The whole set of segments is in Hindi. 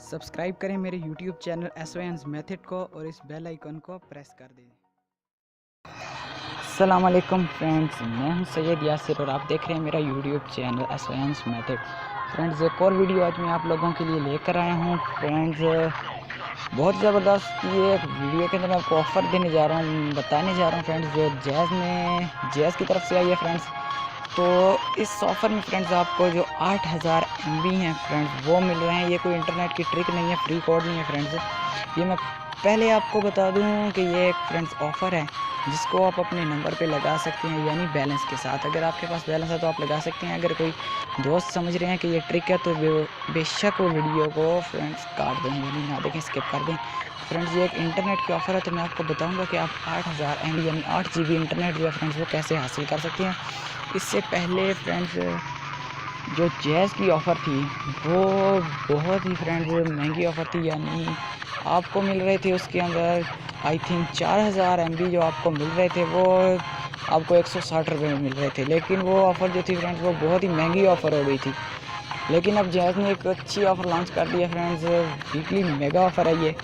सब्सक्राइब करें मेरे YouTube चैनल एसवायंस मेथड को और इस बेल आइकन को प्रेस कर दें। अस्सलाम वालेकुम फ्रेंड्स, मैं हूं सैयद यासिर और आप देख रहे हैं मेरा YouTube चैनल एसवायंस मेथड। फ्रेंड्स, एक और वीडियो आज मैं आप लोगों के लिए लेकर आया हूं। फ्रेंड्स, बहुत ज़बरदस्त ये एक वीडियो के अंदर मैं आपको ऑफ़र देने जा रहा हूं, बताने जा रहा हूं फ्रेंड्स, जो जैज़ की तरफ से आई है फ्रेंड्स। तो इस ऑफ़र में फ्रेंड्स आपको जो 8000 MB हैं फ्रेंड्स वो मिल रहे हैं। ये कोई इंटरनेट की ट्रिक नहीं है, फ्री कोड नहीं है फ्रेंड्स। ये मैं पहले आपको बता दूं कि ये एक फ्रेंड्स ऑफ़र है जिसको आप अपने नंबर पे लगा सकते हैं, यानी बैलेंस के साथ। अगर आपके पास बैलेंस है तो आप लगा सकते हैं। अगर कोई दोस्त समझ रहे हैं कि ये ट्रिक है तो बेशक वो वीडियो को फ्रेंड्स काट दें, यानी ना देखें, स्किप कर दें। फ्रेंड्स, ये एक इंटरनेट की ऑफ़र है तो मैं आपको बताऊँगा कि आप 8000 MB यानी 8 GB इंटरनेट जो है फ्रेंड्स वो कैसे हासिल कर सकते हैं। इससे पहले फ्रेंड्स जो जैज़ की ऑफ़र थी वो बहुत ही फ्रेंड्स महंगी ऑफ़र थी, यानी आपको मिल रहे थे उसके अंदर आई थिंक 4000 MB जो आपको मिल रहे थे वो आपको 160 रुपये में मिल रहे थे। लेकिन वो ऑफ़र जो थी फ्रेंड्स वो बहुत ही महंगी ऑफ़र हो गई थी। लेकिन अब जैज़ ने एक अच्छी ऑफ़र लॉन्च कर दी है फ्रेंड्स, वीकली मेगा ऑफ़र है ये।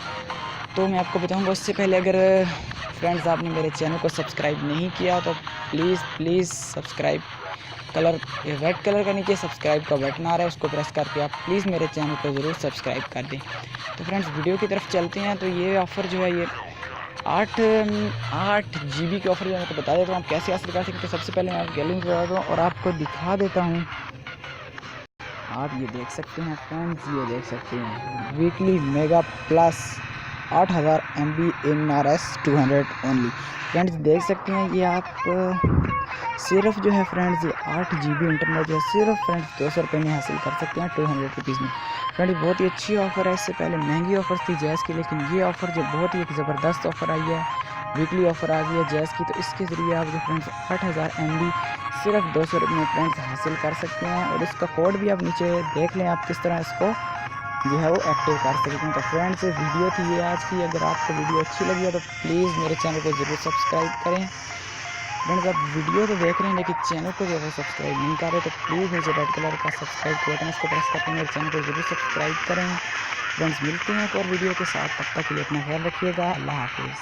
तो मैं आपको बताऊंगा उससे पहले, अगर फ्रेंड्स आपने मेरे चैनल को सब्सक्राइब नहीं किया तो प्लीज़ सब्सक्राइब रेड कलर का नीचे सब्सक्राइब का बटन आ रहा है, उसको प्रेस करके आप प्लीज़ मेरे चैनल को ज़रूर सब्सक्राइब कर दें। तो फ्रेंड्स, वीडियो की तरफ चलते हैं। तो ये ऑफ़र जो है ये 8 GB की ऑफ़र जो मैं आपको बता देता हूँ आप कैसे हासिल कर सकते हैं। तो सबसे पहले मैं आप गैलरी में बता दूँ और आपको दिखा देता हूँ। आप ये देख सकते हैं फ्रेंड्स, ये देख सकते हैं वीकली मेगा प्लस 8000 MB इन RS 200 ओनली। फ्रेंड्स देख सकते हैं ये आप सिर्फ जो है फ्रेंड्स ये 8 GB इंटरनेट जो है सिर्फ फ्रेंड्स 200 रुपये में हासिल कर सकते हैं, 200 रुपीज़ में। फ्रेंड्स बहुत ही अच्छी ऑफ़र है। इससे पहले महंगी ऑफ़र थी जैज़ की, लेकिन ये ऑफ़र जो बहुत ही एक ज़बरदस्त ऑफ़र आई है, वीकली ऑफ़र आ गई है जैज़ की। तो इसके ज़रिए आप जो फ्रेंड्स 8000 MB सिर्फ 200 रुपये में फ्रेंड्स हासिल कर सकते हैं। और इसका कोड भी आप नीचे देख लें, आप किस तरह इसको जो है वो एक्टिव कर सकते हैं। तो फ्रेंड्स वीडियो थी ये आज की। अगर आपको वीडियो अच्छी लगी है तो प्लीज़ मेरे चैनल को ज़रूर सब्सक्राइब करें। फ्रेंड्स, आप वीडियो तो देख रहे हैं लेकिन चैनल को जो है सब्सक्राइब नहीं कर रहे तो प्लीज़ नीचे रेड कलर का सब्सक्राइब का बटन उसको प्रेस करके मेरे चैनल को ज़रूर सब्सक्राइब करें। फ्रेंड्स मिलते हैं एक और वीडियो के साथ, तब तक के लिए अपना ख्याल रखिएगा। अल्लाह हाफिज़।